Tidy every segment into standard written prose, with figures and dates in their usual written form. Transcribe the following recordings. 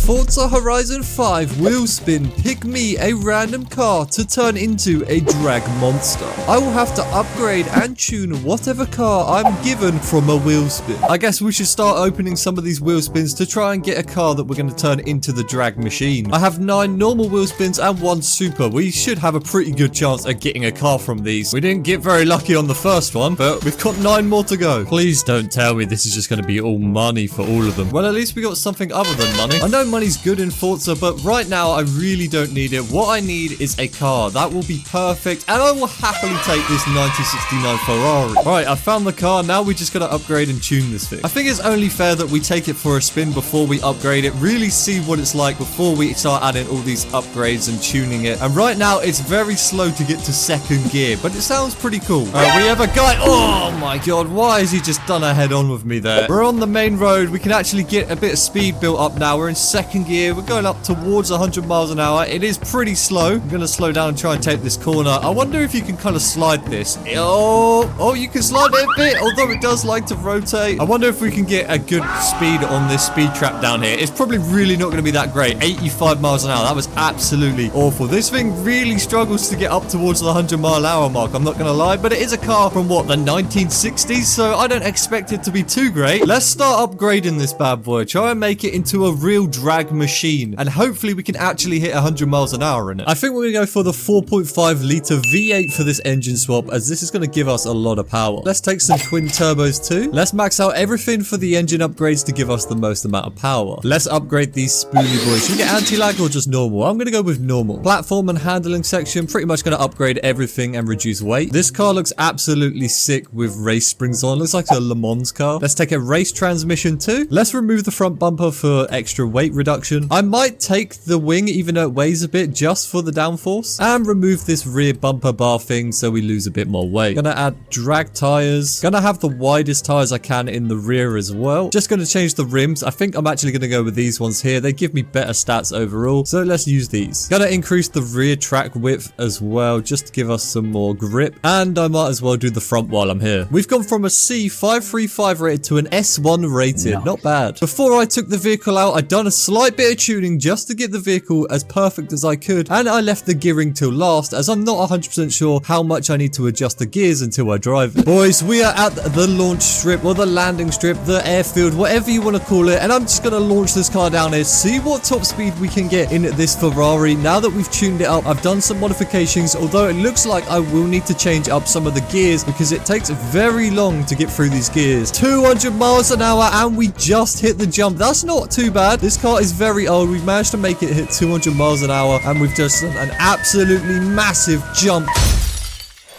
Forza Horizon 5 wheel spin. Pick me a random car to turn into a drag monster. I will have to upgrade and tune whatever car I'm given from a wheel spin. I guess we should start opening some of these wheel spins to try and get a car that we're going to turn into the drag machine. I have 9 normal wheel spins and 1 super. We should have a pretty good chance at getting a car from these. We didn't get very lucky on the first one, but we've got 9 more to go. Please don't tell me this is just going to be all money for all of them. Well, at least we got something other than money. I know money's good in Forza, but right now I really don't need it. What I need is a car. That will be perfect, and I will happily take this 1969 Ferrari. Right, I found the car. Now we just gotta upgrade and tune this thing. I think it's only fair that we take it for a spin before we upgrade it, really see what it's like before we start adding all these upgrades and tuning it. And right now it's very slow to get to 2nd gear, but it sounds pretty cool. Alright, we have a guy. Oh my god, why has he just done a head on with me there? We're on the main road. We can actually get a bit of speed built up now. We're in 2nd gear. We're going up towards 100 miles an hour. It is pretty slow. I'm gonna slow down and try and take this corner. I wonder if you can kind of slide this. Oh, you can slide it a bit, although it does like to rotate. I wonder if we can get a good speed on this speed trap down here. It's probably really not going to be that great. 85 miles an hour. That was absolutely awful. This thing really struggles to get up towards the 100-mile-an-hour mark. I'm not going to lie, but it is a car from what, the 1960s? So I don't expect it to be too great. Let's start upgrading this bad boy. Try and make it into a real drag machine, and hopefully we can actually hit 100 miles an hour in it. I think we're going to go for the 4.5 litre V8 for this engine swap, as this is going to give us a lot of power. Let's take some twin turbos too. Let's max out everything for the engine upgrades to give us the most amount of power. Let's upgrade these spoolie boys. Should we get anti-lag or just normal? I'm going to go with normal. Platform and handling section, pretty much going to upgrade everything and reduce weight. This car looks absolutely sick with race springs on. Looks like a Le Mans car. Let's take a race transmission too. Let's remove the front bumper for extra weight reduction. I might take the wing, even though it weighs a bit, just for the downforce, and remove this rear bumper bar thing so we lose a bit more weight. Gonna add drag tires. Gonna have the widest tires I can in the rear as well. Just gonna change the rims. I think I'm actually gonna go with these ones here. They give me better stats overall, so let's use these. Gonna increase the rear track width as well, just to give us some more grip, and I might as well do the front while I'm here. We've gone from a C535 rated to an S1 rated. Not bad. Before I took the vehicle out, I'd done a slight bit of tuning just to get the vehicle as perfect as I could, and I left the gearing till last, as I'm not 100% sure how much I need to adjust the gears until I drive it. Boys, we are at the launch strip, or the landing strip, the airfield, whatever you want to call it, and I'm just going to launch this car down here, see what top speed we can get in this Ferrari. Now that we've tuned it up, I've done some modifications, although it looks like I will need to change up some of the gears because it takes very long to get through these gears. 200 miles an hour, and we just hit the jump. That's not too bad. This car is very old. We've managed to make it hit 200 miles an hour, and we've just done an absolutely massive jump.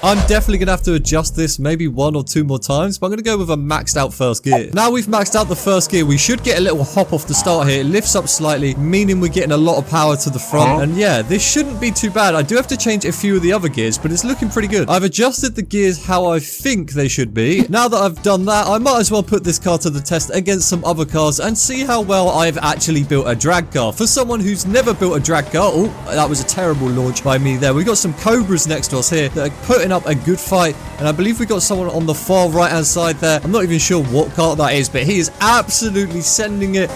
I'm definitely going to have to adjust this maybe 1 or 2 more times, but I'm going to go with a maxed out first gear. Now we've maxed out the first gear, we should get a little hop off the start here. It lifts up slightly, meaning we're getting a lot of power to the front. And yeah, this shouldn't be too bad. I do have to change a few of the other gears, but it's looking pretty good. I've adjusted the gears how I think they should be. Now that I've done that, I might as well put this car to the test against some other cars and see how well I've actually built a drag car. For someone who's never built a drag car, oh, that was a terrible launch by me there. We've got some Cobras next to us here that are putting up a good fight, and I believe we got someone on the far right hand side there. I'm not even sure what car that is, but he is absolutely sending it.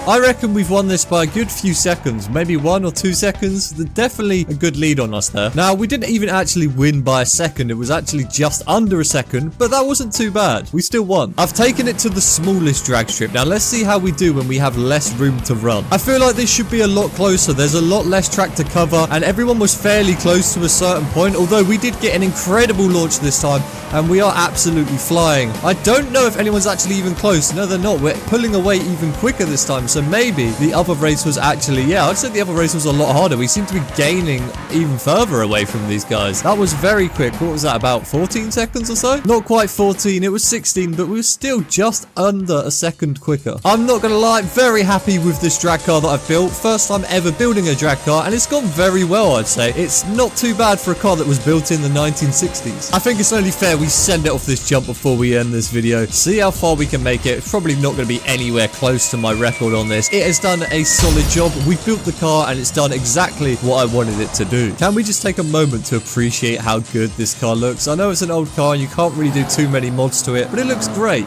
I reckon we've won this by a good few seconds, maybe 1 or 2 seconds. Definitely a good lead on us there. Now, we didn't even actually win by a second. It was actually just under a second, but that wasn't too bad. We still won. I've taken it to the smallest drag strip. Now, let's see how we do when we have less room to run. I feel like this should be a lot closer. There's a lot less track to cover, and everyone was fairly close to a certain point, although we did get an incredible launch this time, and we are absolutely flying. I don't know if anyone's actually even close. No, they're not. We're pulling away even quicker this time. So maybe the other race was actually, yeah, I'd say the other race was a lot harder. We seem to be gaining even further away from these guys. That was very quick. What was that, about 14 seconds or so? Not quite 14, it was 16, but we were still just under a second quicker. I'm not gonna lie, very happy with this drag car that I've built. First time ever building a drag car, and it's gone very well, I'd say. It's not too bad for a car that was built in the 1960s. I think it's only fair we send it off this jump before we end this video. See how far we can make it. It's probably not going to be anywhere close to my record on this. It has done a solid job. We built the car and it's done exactly what I wanted it to do. Can we just take a moment to appreciate how good this car looks? I know it's an old car and you can't really do too many mods to it, but it looks great.